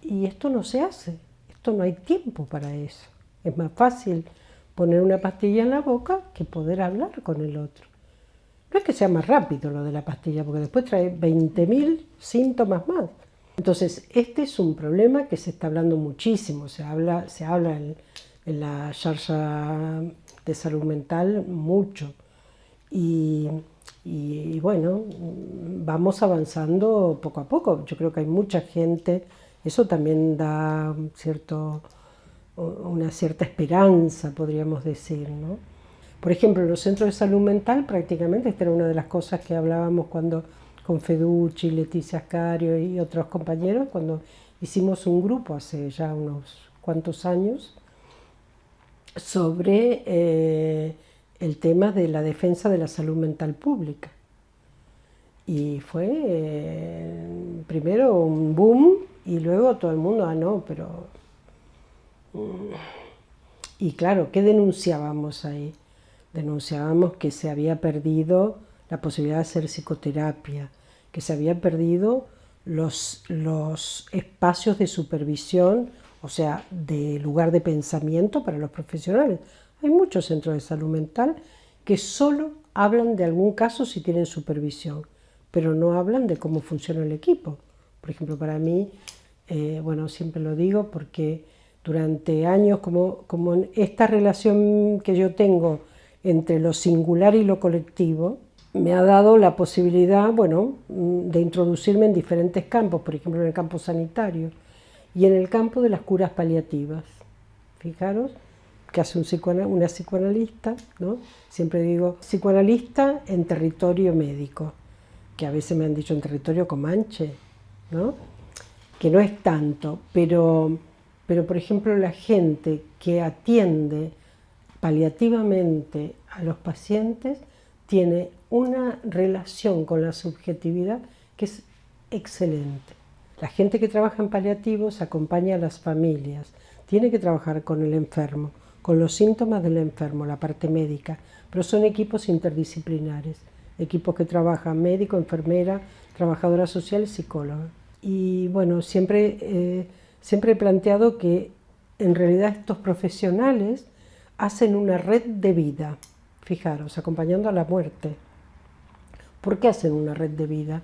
Y esto no se hace, esto no hay tiempo para eso. Es más fácil poner una pastilla en la boca que poder hablar con el otro. No es que sea más rápido lo de la pastilla, porque después trae 20.000 síntomas más. Entonces, este es un problema que se está hablando muchísimo, se habla en la xarxa de salud mental mucho. Y bueno, vamos avanzando poco a poco. Yo creo que hay mucha gente, eso también da una cierta esperanza, podríamos decir, ¿no? Por ejemplo, en los centros de salud mental prácticamente esta era una de las cosas que hablábamos con Feducci, Leticia Ascario y otros compañeros, cuando hicimos un grupo hace ya unos cuantos años sobre el tema de la defensa de la salud mental pública. Y fue primero un boom y luego todo el mundo, no, pero... Y claro, ¿qué denunciábamos ahí? Denunciábamos que se había perdido la posibilidad de hacer psicoterapia, que se habían perdido los espacios de supervisión, o sea, de lugar de pensamiento para los profesionales. Hay muchos centros de salud mental que solo hablan de algún caso si tienen supervisión, pero no hablan de cómo funciona el equipo. Por ejemplo, para mí, bueno, siempre lo digo porque durante años, como en esta relación que yo tengo entre lo singular y lo colectivo, me ha dado la posibilidad, bueno, de introducirme en diferentes campos, por ejemplo en el campo sanitario y en el campo de las curas paliativas. Fijaros que hace una psicoanalista, ¿no? Siempre digo psicoanalista en territorio médico, que a veces me han dicho en territorio comanche, ¿no? Que no es tanto, pero por ejemplo la gente que atiende paliativamente a los pacientes tiene una relación con la subjetividad que es excelente. La gente que trabaja en paliativos acompaña a las familias, tiene que trabajar con el enfermo, con los síntomas del enfermo, la parte médica, pero son equipos interdisciplinares, equipos que trabajan médico, enfermera, trabajadora social y psicóloga. Y bueno, siempre he planteado que en realidad estos profesionales hacen una red de vida, fijaros, acompañando a la muerte. ¿Por qué hacen una red de vida?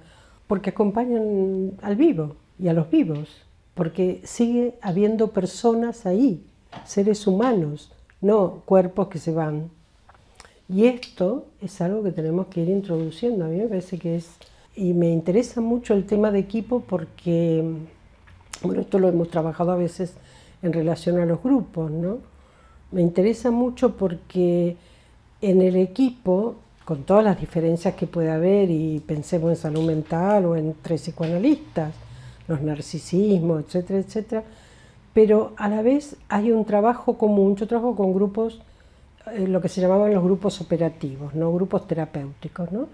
Porque acompañan al vivo y a los vivos, porque sigue habiendo personas ahí, seres humanos, no cuerpos que se van. Y esto es algo que tenemos que ir introduciendo, a mí me parece que es... Y me interesa mucho el tema de equipo porque, bueno, esto lo hemos trabajado a veces en relación a los grupos, ¿no? Me interesa mucho porque en el equipo, con todas las diferencias que puede haber, y pensemos en salud mental o entre psicoanalistas, los narcisismos, etcétera, etcétera, pero a la vez hay un trabajo común. Yo trabajo con grupos, lo que se llamaban los grupos operativos, no grupos terapéuticos, ¿no?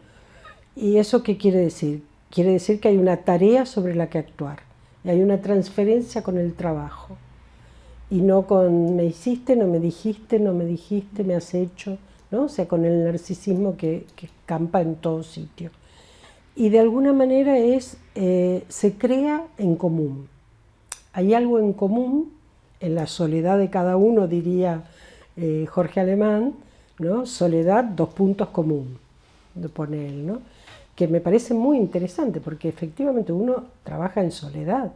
¿Y eso qué quiere decir? Quiere decir que hay una tarea sobre la que actuar, y hay una transferencia con el trabajo, y no con me hiciste, no me dijiste, no me dijiste, me has hecho, ¿no? O sea, con el narcisismo que campa en todo sitio. Y de alguna manera se crea en común. Hay algo en común en la soledad de cada uno, diría Jorge Alemán, ¿no? Soledad, dos puntos común, lo pone él, ¿no? Que me parece muy interesante, porque efectivamente uno trabaja en soledad,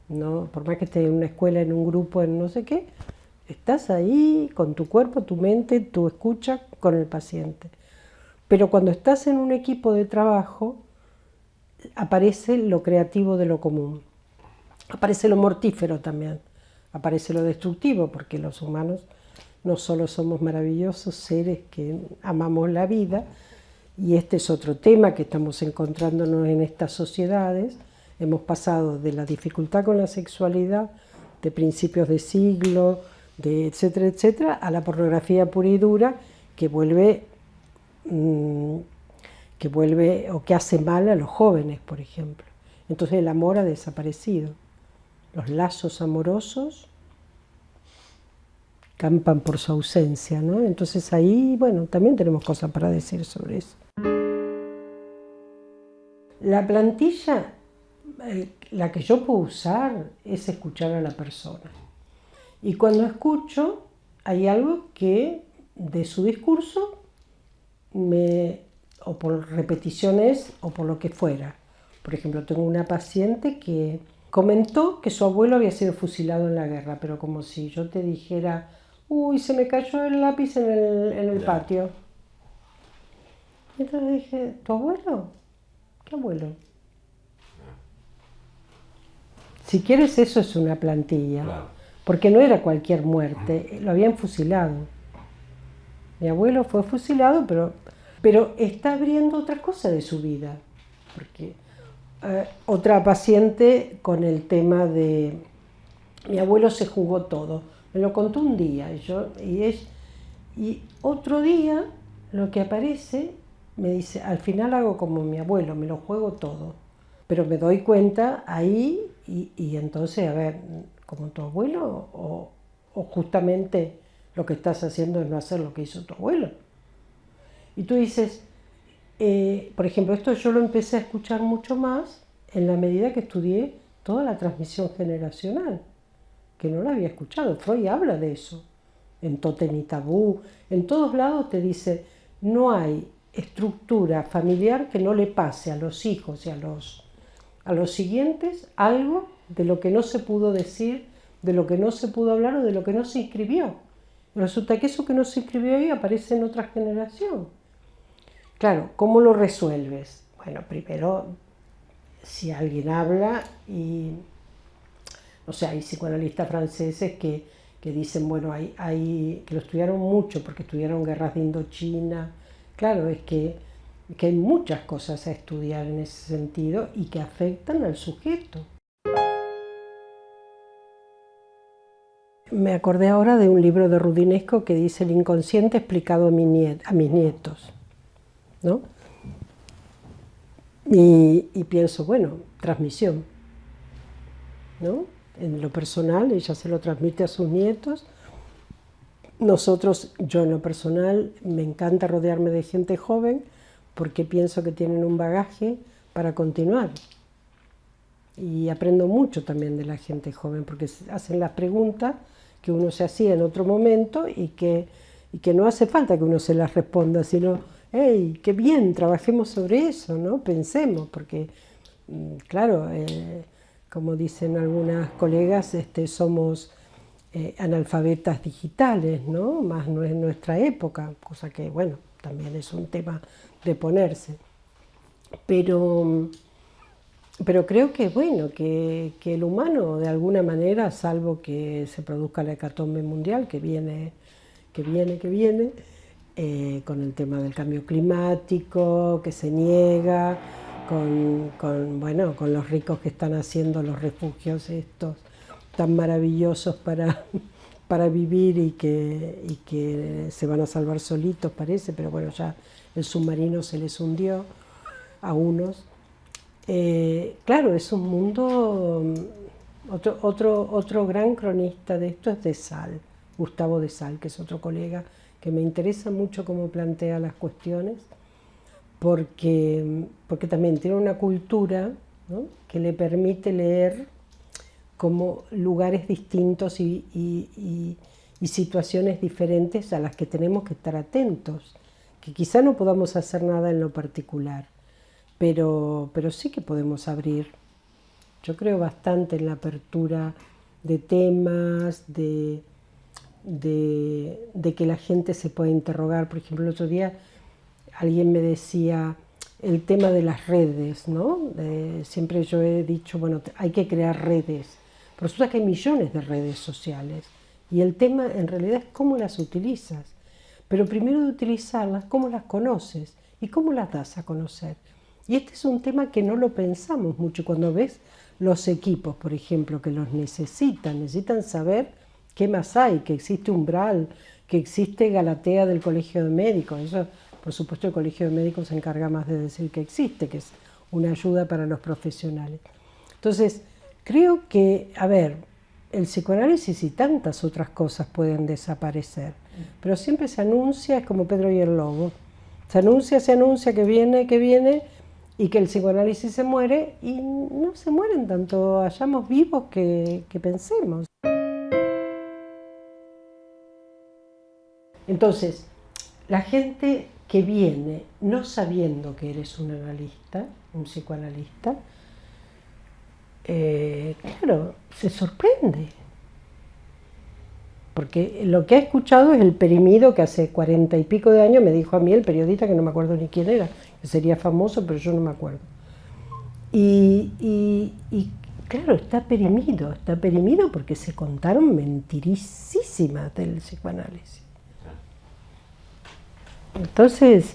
¿no? Por más que estés en una escuela, en un grupo, en no sé qué, estás ahí con tu cuerpo, tu mente, tu escucha con el paciente. Pero cuando estás en un equipo de trabajo, aparece lo creativo de lo común. Aparece lo mortífero también, aparece lo destructivo, porque los humanos no solo somos maravillosos seres que amamos la vida, y este es otro tema que estamos encontrándonos en estas sociedades. Hemos pasado de la dificultad con la sexualidad de principios de siglo, de etcétera, etcétera, a la pornografía pura y dura que vuelve o que hace mal a los jóvenes, por ejemplo. Entonces el amor ha desaparecido. Los lazos amorosos campan por su ausencia, ¿no? Entonces ahí, bueno, también tenemos cosas para decir sobre eso. La plantilla, la que yo puedo usar, es escuchar a la persona. Y cuando escucho, hay algo que de su discurso, o por repeticiones o por lo que fuera. Por ejemplo, tengo una paciente que comentó que su abuelo había sido fusilado en la guerra, pero como si yo te dijera, uy, se me cayó el lápiz en el patio. Y entonces dije, ¿tu abuelo? ¿Qué abuelo? Si quieres, eso es una plantilla, claro. Porque no era cualquier muerte, lo habían fusilado. Mi abuelo fue fusilado, pero está abriendo otra cosa de su vida. Porque otra paciente con el tema de mi abuelo se jugó todo, me lo contó un día y otro día lo que aparece me dice, al final hago como mi abuelo, me lo juego todo, pero me doy cuenta ahí y entonces, a ver, como tu abuelo o justamente lo que estás haciendo es no hacer lo que hizo tu abuelo. Y tú dices, por ejemplo, esto yo lo empecé a escuchar mucho más en la medida que estudié toda la transmisión generacional, que no la había escuchado. Freud habla de eso, en Tótem y Tabú, en todos lados te dice, no hay estructura familiar que no le pase a los hijos y a los siguientes algo de lo que no se pudo decir, de lo que no se pudo hablar o de lo que no se inscribió. Resulta que eso que no se inscribió ahí aparece en otra generación. Claro, ¿cómo lo resuelves? Bueno, primero, si alguien habla o sea, hay psicoanalistas franceses que dicen, bueno, que lo estudiaron mucho porque estudiaron guerras de Indochina. Claro, es que hay muchas cosas a estudiar en ese sentido y que afectan al sujeto. Me acordé ahora de un libro de Rudinesco que dice el inconsciente explicado a mis nietos, ¿no? Y pienso, bueno, transmisión, ¿no? En lo personal, ella se lo transmite a sus nietos. Yo en lo personal, me encanta rodearme de gente joven porque pienso que tienen un bagaje para continuar. Y aprendo mucho también de la gente joven porque hacen las preguntas que uno se hacía en otro momento y que no hace falta que uno se las responda, sino, hey, qué bien, trabajemos sobre eso, ¿no? Pensemos, porque, claro, como dicen algunas colegas, somos analfabetas digitales, ¿no? Más no es nuestra época, cosa que, bueno, también es un tema de ponerse. Pero creo que, bueno, que el humano, de alguna manera, salvo que se produzca la hecatombe mundial, que viene, con el tema del cambio climático, que se niega, con los ricos que están haciendo los refugios estos tan maravillosos para vivir y que se van a salvar solitos, parece, pero bueno, ya el submarino se les hundió a unos. Claro, es un mundo. Otro gran cronista de esto es de Sal, Gustavo de Sal, que es otro colega que me interesa mucho cómo plantea las cuestiones, porque también tiene una cultura, ¿no?, que le permite leer como lugares distintos y situaciones diferentes a las que tenemos que estar atentos, que quizá no podamos hacer nada en lo particular, pero sí que podemos abrir. Yo creo bastante en la apertura de temas, de que la gente se pueda interrogar. Por ejemplo, el otro día alguien me decía el tema de las redes, ¿no? Siempre yo he dicho, bueno, hay que crear redes. Pero resulta que hay millones de redes sociales y el tema en realidad es cómo las utilizas. Pero primero de utilizarlas, cómo las conoces y cómo las das a conocer. Y este es un tema que no lo pensamos mucho. Cuando ves los equipos, por ejemplo, que los necesitan saber qué más hay, que existe Umbral, que existe Galatea del Colegio de Médicos. Eso, por supuesto, el Colegio de Médicos se encarga más de decir que existe, que es una ayuda para los profesionales. Entonces, creo que, a ver, el psicoanálisis y tantas otras cosas pueden desaparecer, pero siempre se anuncia, es como Pedro y el Lobo, se anuncia que viene, y que el psicoanálisis se muere, y no se mueren tanto hayamos vivos que pensemos. Entonces, la gente que viene no sabiendo que eres un analista, un psicoanalista, claro, se sorprende. Porque lo que ha escuchado es el perimido que hace 40 y pico de años me dijo a mí el periodista, que no me acuerdo ni quién era, que sería famoso, pero yo no me acuerdo. Y claro, está perimido porque se contaron mentirisísimas del psicoanálisis. Entonces,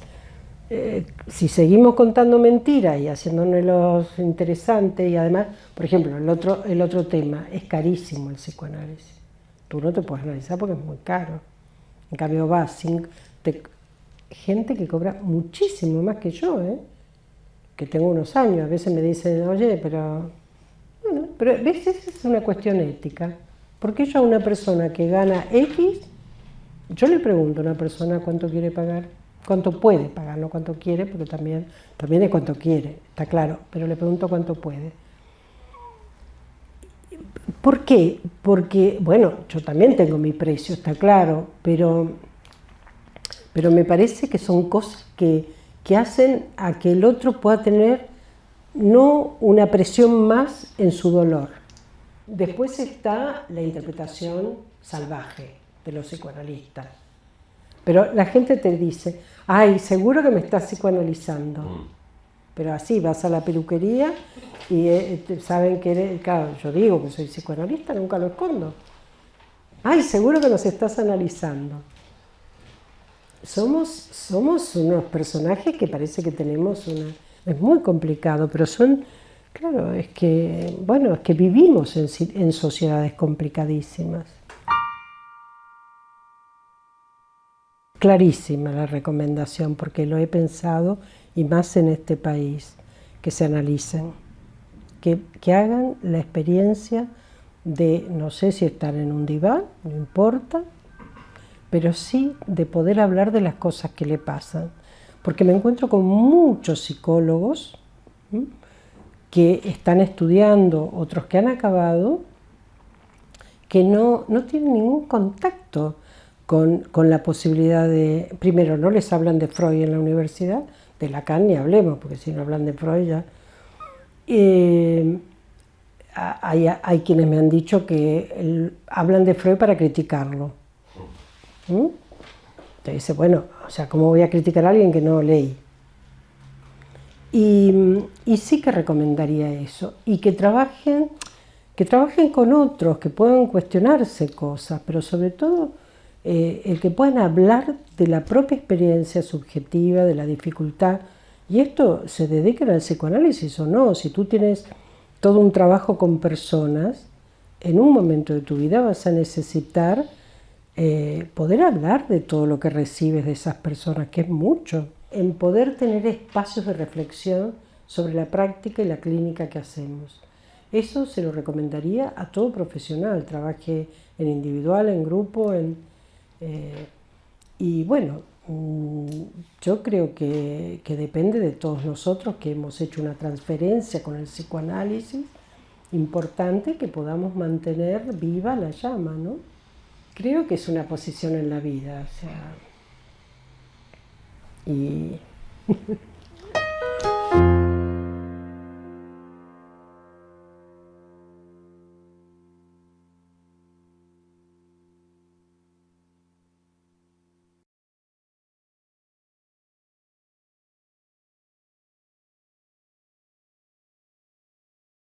si seguimos contando mentiras y haciéndonos interesantes, y además, por ejemplo, el otro tema, es carísimo el psicoanálisis. Tú no te puedes analizar porque es muy caro. En cambio gente que cobra muchísimo más que yo, que tengo unos años. A veces me dicen, oye, pero ¿ves? Esa es una cuestión ética. ¿Por qué yo a una persona que gana X, yo le pregunto a una persona cuánto quiere pagar? Cuánto puede pagar, no cuánto quiere, porque también es cuánto quiere, está claro, pero le pregunto cuánto puede. ¿Por qué? Porque, bueno, yo también tengo mi precio, está claro, pero me parece que son cosas que hacen a que el otro pueda tener no una presión más en su dolor. Después está la interpretación salvaje de los psicoanalistas. Pero la gente te dice, ay, seguro que me estás psicoanalizando. Pero así, vas a la peluquería y saben que eres, claro, yo digo que soy psicoanalista, nunca lo escondo. Ay, seguro que nos estás analizando. Somos unos personajes que parece que tenemos es muy complicado, pero claro, es que vivimos en sociedades complicadísimas. Clarísima la recomendación, porque lo he pensado, y más en este país, que se analicen, que hagan la experiencia de, no sé si estar en un diván, no importa, pero sí de poder hablar de las cosas que le pasan. Porque me encuentro con muchos psicólogos que están estudiando, otros que han acabado, que no tienen ningún contacto con la posibilidad de, primero, no les hablan de Freud en la universidad, de Lacan ni hablemos, porque si no hablan de Freud ya. Hay quienes me han dicho que hablan de Freud para criticarlo. Te dice, bueno, o sea, ¿cómo voy a criticar a alguien que no leí? Y sí que recomendaría eso, y que trabajen con otros, que puedan cuestionarse cosas, pero sobre todo el que puedan hablar de la propia experiencia subjetiva, de la dificultad. Y esto se dediquen al psicoanálisis o no. Si tú tienes todo un trabajo con personas, en un momento de tu vida vas a necesitar poder hablar de todo lo que recibes de esas personas, que es mucho, en poder tener espacios de reflexión sobre la práctica y la clínica que hacemos. Eso se lo recomendaría a todo profesional, trabaje en individual, en grupo, y bueno, yo creo que depende de todos nosotros que hemos hecho una transferencia con el psicoanálisis importante, que podamos mantener viva la llama, ¿no? Creo que es una posición en la vida, o sea, y